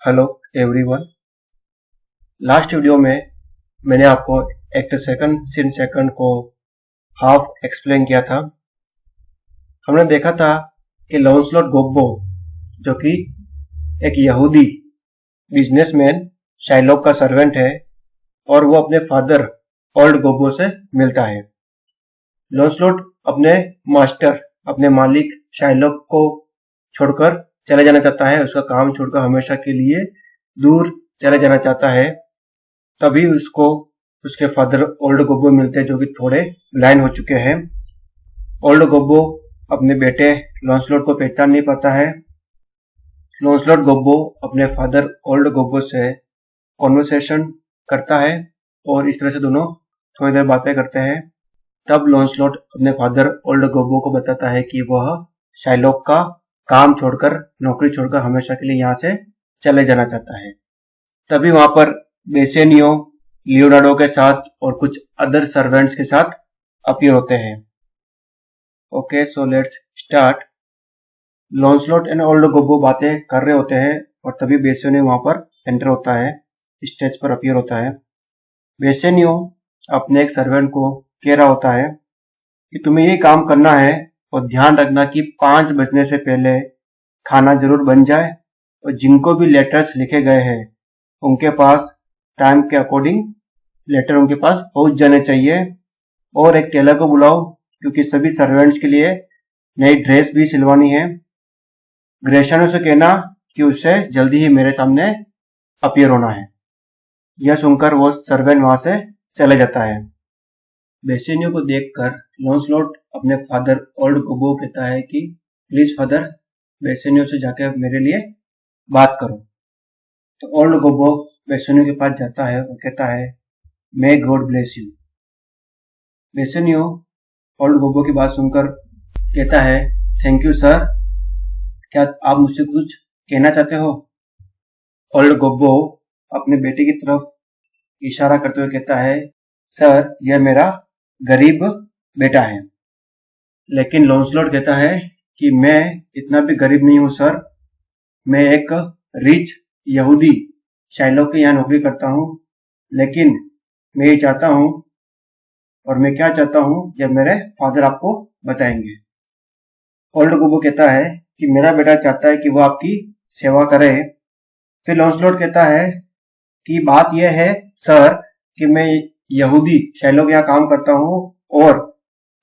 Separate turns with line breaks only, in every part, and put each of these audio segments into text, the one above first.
Hello everyone. Last video में मैंने आपको एक्ट सेकंड सीन सेकंड को हाफ एक्सप्लेन किया था। हमने देखा था कि लॉन्सलॉट गोब्बो जो कि एक यहूदी बिजनेसमैन शाइलॉक का सर्वेंट है और वो अपने फादर ओल्ड गोब्बो से मिलता है। लॉन्सलॉट अपने मास्टर अपने मालिक शाइलॉक को छोड़कर चले जाना चाहता है, उसका काम छोड़कर हमेशा के लिए दूर चले जाना चाहता है। तभी उसको उसके फादर ओल्ड गोब्बो मिलते हैं जो कि थोड़े ब्लाइंड हो चुके हैं। ओल्ड गोब्बो अपने बेटे लॉन्सलॉट को पहचान नहीं पाता है। लॉन्सलॉट गोब्बो अपने फादर ओल्ड गोब्बो से कॉन्वर्सेशन करता है और इस तरह से दोनों थोड़ी देर बातें करते हैं। तब लॉन्सलॉट अपने फादर ओल्ड गोब्बो को बताता है कि वह शाइलॉक का काम छोड़कर नौकरी छोड़कर हमेशा के लिए यहाँ से चले जाना चाहता है। तभी वहां पर बेसेनियो लियोनार्डो के साथ और कुछ अदर सर्वेंट्स के साथ अपीयर होते हैं। Okay, so let's start. Launcelot and old Gobbo बातें कर रहे होते हैं और तभी बेसेनियो वहां पर एंटर होता है, स्टेज पर अपीयर होता है। बेसेनियो अपने एक सर्वेंट को कह रहा होता है कि तुम्हें ये काम करना है और ध्यान रखना कि 5 बजने से पहले खाना जरूर बन जाए और जिनको भी लेटर्स लिखे गए हैं उनके पास टाइम के अकॉर्डिंग लेटर उनके पास पहुंच जाने चाहिए। और एक टेलर को बुलाओ क्योंकि सभी सर्वेंट्स के लिए नई ड्रेस भी सिलवानी है। ग्रेशियानो से कहना कि उसे जल्दी ही मेरे सामने अपीयर होना है। यह सुनकर वो सर्वेंट वहां से चले जाता है। बेसेनियो को देखकर लॉन्सलॉट अपने फादर ओल्ड गोब्बो को कहता है कि प्लीज फादर बेसेनियो से जाकर मेरे लिए बात करो। तो ओल्ड गोब्बो बेसेनियो के पास जाता है और कहता है may God bless you. Bassanio old Gobbo की बात सुनकर कहता है थैंक यू सर, क्या आप मुझसे कुछ कहना चाहते हो? ओल्ड गोब्बो अपने बेटे की तरफ इशारा करते हुए कहता है सर, यह मेरा गरीब बेटा है। लेकिन लॉन्सलॉट कहता है कि मैं इतना भी गरीब नहीं हूं सर, मैं एक रिच यहूदी शाइलॉक के यहाँ नौकरी करता हूँ। लेकिन मैं ये चाहता हूँ और मैं क्या चाहता हूँ जब मेरे फादर आपको बताएंगे। ओल्ड गोब्बो कहता है कि मेरा बेटा चाहता है कि वो आपकी सेवा करे। फिर लॉन्सलॉट कहता है कि बात यह है सर कि मैं यहूदी शाइलॉक यहाँ काम करता हूँ और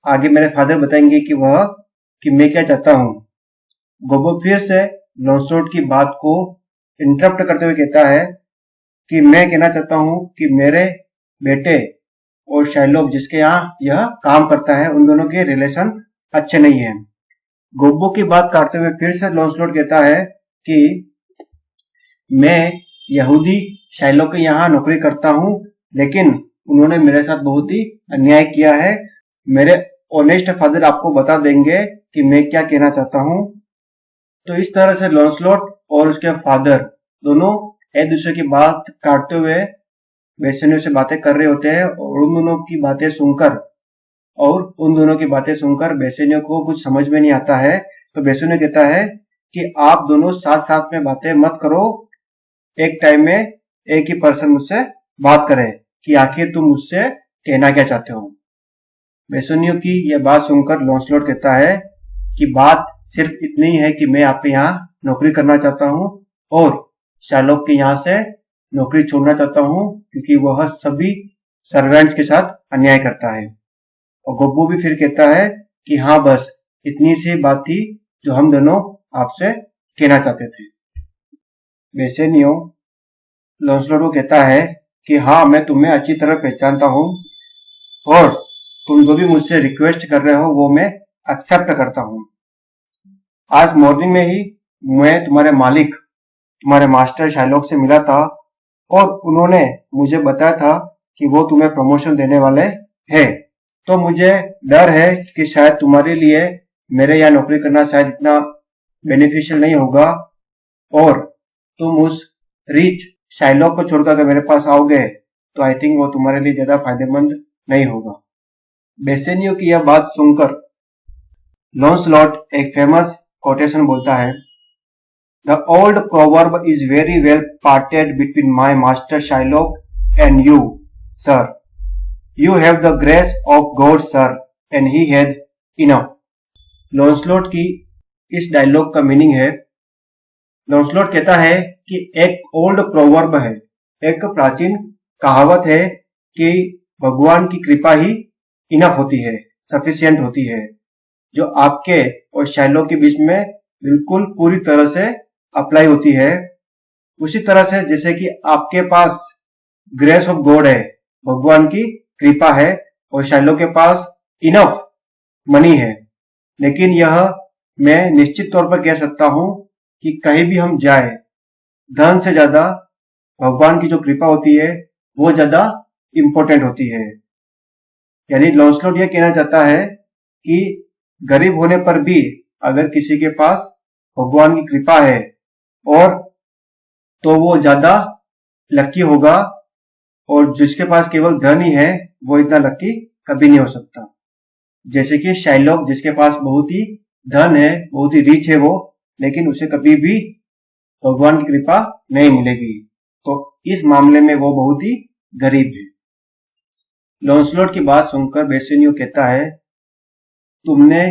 आगे मेरे फादर बताएंगे कि मैं क्या चाहता हूँ। गोब्बो फिर से लॉन्सलॉट की बात को इंटरप्ट करते हुए कहता है कि मैं कहना चाहता हूँ कि मेरे बेटे और शाइलॉक जिसके यहाँ यह काम करता है उन दोनों के रिलेशन अच्छे नहीं है। गोब्बो की बात काटते हुए फिर से लॉन्सलॉट कहता है कि मैं यहूदी शाइलॉक के यहाँ नौकरी करता हूँ, लेकिन उन्होंने मेरे साथ बहुत ही अन्याय किया है। मेरे ऑनेस्ट फादर आपको बता देंगे कि मैं क्या कहना चाहता हूँ। तो इस तरह से लॉन्सलॉट और उसके फादर दोनों एक दूसरे की बात काटते हुए बेसेनियो से बातें कर रहे होते हैं और उन दोनों की बातें सुनकर बेसेनियो को कुछ समझ में नहीं आता है। तो बेसेनियो कहता है कि आप दोनों साथ साथ में बातें मत करो, एक टाइम में एक ही पर्सन मुझसे बात करे कि आखिर तुम मुझसे कहना क्या चाहते हो। बेसेनियो की यह बात सुनकर लॉन्सलॉट कहता है कि बात सिर्फ इतनी ही है कि मैं आपके यहाँ नौकरी करना चाहता हूँ और शाइलॉक के यहाँ से नौकरी छोड़ना चाहता हूँ क्योंकि वह सभी सर्वेंट्स के साथ अन्याय करता है। और गोब्बो भी फिर कहता है कि हाँ, बस इतनी सी बात थी जो हम दोनों आपसे कहना चाहते थे। बेसेनियो लॉन्सलॉट को कहता है कि हाँ, मैं तुम्हें अच्छी तरह पहचानता हूँ और तुम जो भी मुझसे रिक्वेस्ट कर रहे हो वो मैं एक्सेप्ट करता हूँ। आज मॉर्निंग में ही मैं तुम्हारे मालिक तुम्हारे मास्टर शाइलॉक से मिला था और उन्होंने मुझे बताया था कि वो तुम्हें प्रमोशन देने वाले हैं। तो मुझे डर है कि शायद तुम्हारे लिए मेरे यहाँ नौकरी करना शायद इतना बेनिफिशियल नहीं होगा और तुम उस रिच शाइलॉक को छोड़कर अगर मेरे पास आओगे तो आई थिंक वो तुम्हारे लिए ज्यादा फायदेमंद नहीं होगा। बेसेनियो की यह बात सुनकर लॉन्सलॉट एक फेमस कोटेशन बोलता है The old proverb is very well parted between my master Shylock and you, sir. You have the grace of God, sir, and he had enough. लॉन्सलॉट की इस डायलॉग का मीनिंग है, लॉन्सलॉट कहता है कि एक ओल्ड प्रोवर्ब है, एक प्राचीन कहावत है कि भगवान की कृपा ही इनफ होती है, सफिशिएंट होती है, जो आपके और शाइलॉक के बीच में बिल्कुल पूरी तरह से अप्लाई होती है। उसी तरह से जैसे कि आपके पास ग्रेस ऑफ गॉड है, भगवान की कृपा है, और शाइलॉक के पास इनफ मनी है। लेकिन यह मैं निश्चित तौर पर कह सकता हूं कि कहीं भी हम जाए, धन से ज्यादा भगवान की जो कृपा होती है वो ज्यादा इंपॉर्टेंट होती है। यानी लॉन्सलॉट यह कहना चाहता है कि गरीब होने पर भी अगर किसी के पास भगवान की कृपा है और तो वो ज्यादा लकी होगा, और जिसके पास केवल धन ही है वो इतना लकी कभी नहीं हो सकता। जैसे कि शाइलॉक जिसके पास बहुत ही धन है, बहुत ही रिच है वो, लेकिन उसे कभी भी भगवान की कृपा नहीं मिलेगी, तो इस मामले में वो बहुत ही गरीब है। लॉन्सलॉट की बात सुनकर बेसेनियो कहता है, तुमने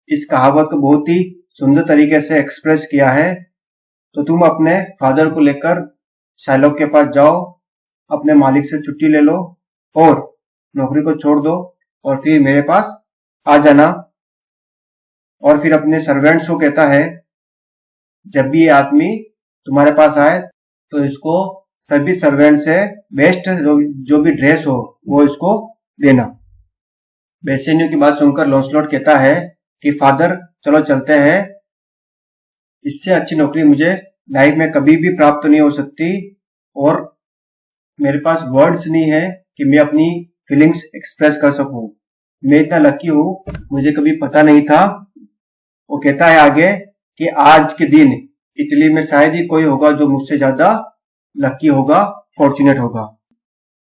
इस कहावत को बहुत ही सुंदर तरीके से एक्सप्रेस किया है, तो तुम अपने फादर को लेकर शाइलॉक के पास जाओ, अपने मालिक से छुट्टी ले लो और नौकरी को छोड़ दो, और फिर मेरे पास आ जाना। और फिर अपने सर्वेंट्स को कहता है, जब भी ये आदमी तुम्हारे पास आए तो इसको सभी सर्वेंट से बेस्ट जो भी ड्रेस हो वो इसको देना। बेसेनियो की बात सुनकर लॉन्सलॉट कहता है कि फादर चलो चलते हैं, इससे अच्छी नौकरी मुझे लाइफ में कभी भी प्राप्त नहीं हो सकती, और मेरे पास वर्ड्स नहीं है कि मैं अपनी फीलिंग्स एक्सप्रेस कर सकूं। मैं इतना लकी हूं, मुझे कभी पता नहीं था। वो कहता है आगे कि आज के दिन इटली में शायद ही कोई होगा जो मुझसे ज्यादा लकी होगा, फॉर्चुनेट होगा।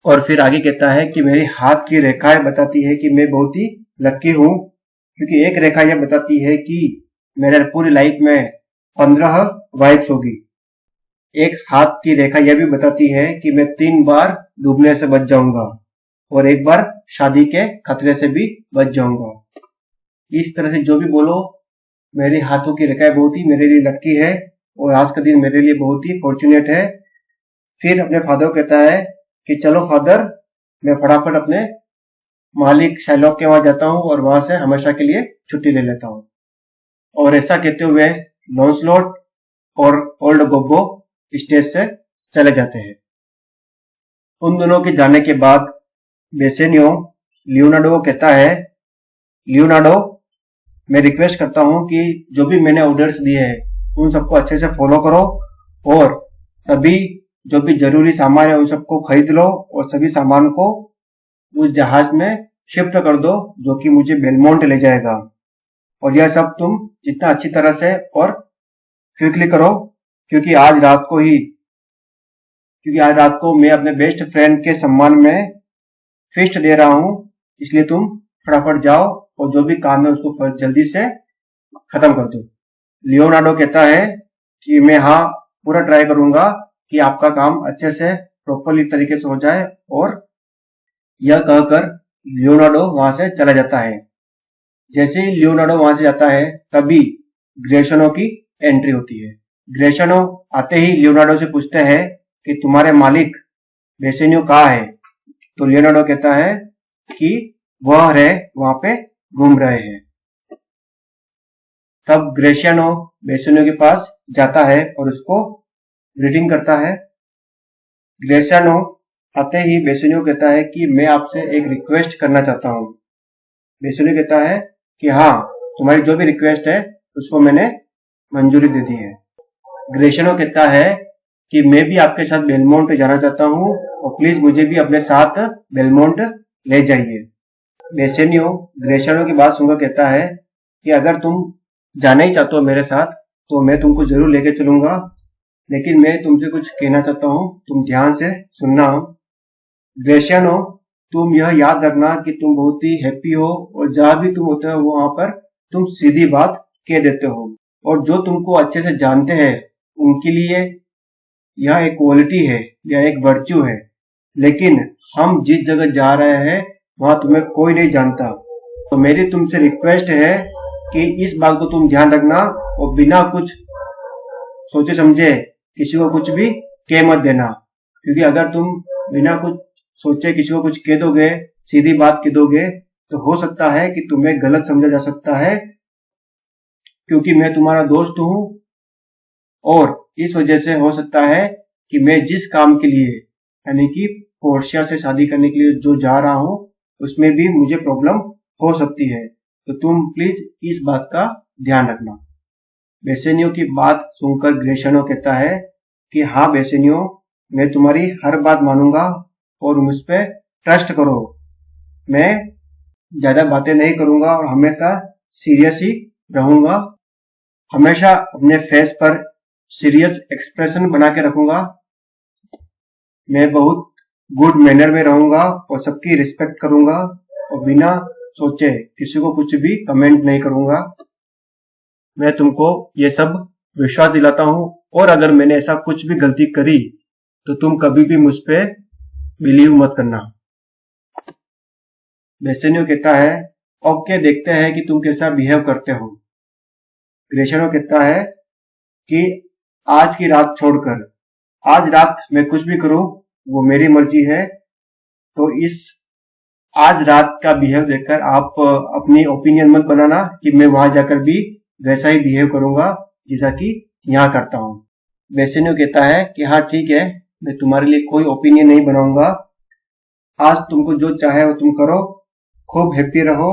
और फिर आगे कहता है कि मेरी हाथ की रेखाएं बताती है कि मैं बहुत ही लकी हूं, क्योंकि एक रेखा यह बताती है कि मेरे पूरी लाइफ में 15 वाइफ्स होगी। एक हाथ की रेखा यह भी बताती है कि मैं 3 बार डूबने से बच जाऊंगा, और एक बार शादी के खतरे से भी बच जाऊंगा। इस तरह से जो भी बोलो, मेरे हाथों की रेखाएं बहुत ही मेरे लिए लकी है, और आज का दिन मेरे लिए बहुत ही फॉर्चुनेट है। फिर अपने फादर को कहता है कि चलो फादर, मैं फटाफट अपने मालिक शाइलॉक के वहां जाता हूं और वहां से हमेशा के लिए छुट्टी ले लेता हूं। और ऐसा कहते हुए लॉन्सलॉट और ओल्ड गोब्बो स्टेज से चले जाते हैं। उन दोनों के जाने के बाद बेसेनियो लियोनार्डो को कहता है, लियोनार्डो, मैं रिक्वेस्ट करता हूं कि जो भी मैंने ऑर्डर्स दिए हैं उन सबको अच्छे से फॉलो करो, और सभी जो भी जरूरी सामान है उन सबको खरीद लो, और सभी सामान को उस जहाज में शिफ्ट कर दो जो कि मुझे बेलमोंट ले जाएगा। और यह सब तुम जितना अच्छी तरह से और क्विकली करो, क्योंकि आज रात को मैं अपने बेस्ट फ्रेंड के सम्मान में फीस्ट दे रहा हूं, इसलिए तुम फटाफट जाओ और जो भी काम है उसको जल्दी से खत्म कर दो। लियोनार्डो कहता है कि मैं हाँ पूरा ट्राई करूंगा कि आपका काम अच्छे से प्रॉपरली तरीके से हो जाए, और यह कहकर लियोनार्डो वहां से चला जाता है। जैसे ही लियोनार्डो वहां से जाता है तभी ग्रेशनो की एंट्री होती है। ग्रेशनो आते ही लियोनार्डो से पूछते हैं कि तुम्हारे मालिक बेसेनियो कहाँ है? तो लियोनार्डो कहता है कि वह वहां पे घूम रहे हैं। तब ग्रेशियानो बेसेनियो के पास जाता है और उसको ग्रीटिंग करता है। ग्रेशियानो आते ही बेसेनियो कहता है कि मैं आपसे एक रिक्वेस्ट करना चाहता हूं। बेसेनियो कहता है कि हाँ, तुम्हारी जो भी रिक्वेस्ट है उसको मैंने मंजूरी दे दी है। ग्रेशियानो कहता है कि मैं भी आपके साथ बेलमोंट जाना चाहता हूं, और प्लीज मुझे भी अपने साथ बेलमोंट ले जाइए। बेसेनियो ग्रेशियानो की बात सुनकर कहता है कि अगर तुम जाना ही चाहते हो मेरे साथ तो मैं तुमको जरूर लेके चलूंगा, लेकिन मैं तुमसे कुछ कहना चाहता हूँ, तुम ध्यान से सुनना। ग्रेशियानो, तुम यह याद रखना कि तुम बहुत ही हैप्पी हो, और जहां भी तुम होते हो वहां पर तुम सीधी बात कह देते हो, और जो तुमको अच्छे से जानते हैं उनके लिए यह एक क्वालिटी है, यह एक वर्च्यू है। लेकिन हम जिस जगह जा रहे हैं वहां तुम्हें कोई नहीं जानता, तो मेरी तुमसे रिक्वेस्ट है कि इस बात को तुम ध्यान रखना और बिना कुछ सोचे समझे किसी को कुछ भी कह मत देना। क्योंकि अगर तुम बिना कुछ सोचे किसी को कुछ कह दोगे, सीधी बात कह दोगे, तो हो सकता है कि तुम्हें गलत समझा जा सकता है, क्योंकि मैं तुम्हारा दोस्त हूं। और इस वजह से हो सकता है कि मैं जिस काम के लिए, यानी कि पोर्शिया से शादी करने के लिए जो जा रहा हूं, उसमें भी मुझे प्रॉब्लम हो सकती है। तो तुम प्लीज इस बात का ध्यान रखना। बेसेनियो की बात सुनकर ग्रेशनो कहता है कि हाँ बेसेनियो, मैं तुम्हारी हर बात मानूंगा और मुझ पर ट्रस्ट करो। मैं ज्यादा बातें नहीं करूंगा और हमेशा सीरियस ही रहूंगा। हमेशा अपने फेस पर सीरियस एक्सप्रेशन बना के रखूंगा। मैं बहुत गुड मैनर में रहूंगा और सबकी रिस्पेक्ट करूंगा और बिना सोचे किसी को कुछ भी कमेंट नहीं करूंगा। मैं तुमको ये सब विश्वास दिलाता हूं, और अगर मैंने ऐसा कुछ भी गलती करी तो तुम कभी भी मुझ पे बिलीव मत करना। बेसेनियो कहता है ओके, देखते हैं कि तुम कैसा बिहेव करते हो। ग्रेशनो कहता है कि आज की रात छोड़कर आज रात मैं कुछ भी करूं वो मेरी मर्जी है। तो इस आज रात का बिहेव देखकर आप अपनी ओपिनियन मत बनाना कि मैं वहां जाकर भी वैसा ही बिहेव करूंगा जैसा कि यहाँ करता हूँ। बेसेनियो कहता है कि हाँ ठीक है, मैं तुम्हारे लिए कोई ओपिनियन नहीं बनाऊंगा। आज तुमको जो चाहे वो तुम करो, खूब हैप्पी रहो,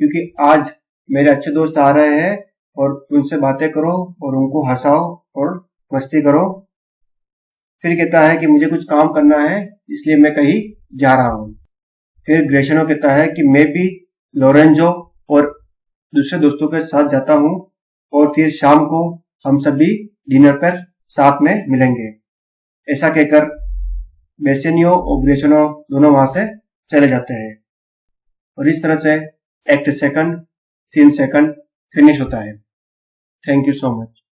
क्योंकि आज मेरे अच्छे दोस्त आ रहे हैं और उनसे बातें करो और उनको हंसाओ और मस्ती करो। फिर कहता है कि मुझे कुछ काम करना है, इसलिए मैं कहीं जा रहा हूँ। फिर ग्रेशनो कहता है कि मैं भी लोरेंजो और दूसरे दोस्तों के साथ जाता हूँ और फिर शाम को हम सभी डिनर पर साथ में मिलेंगे। ऐसा कहकर बेसेनियो और ग्रेशनो दोनों वहां से चले जाते हैं और इस तरह से act second scene second finish होता है। Thank you so much.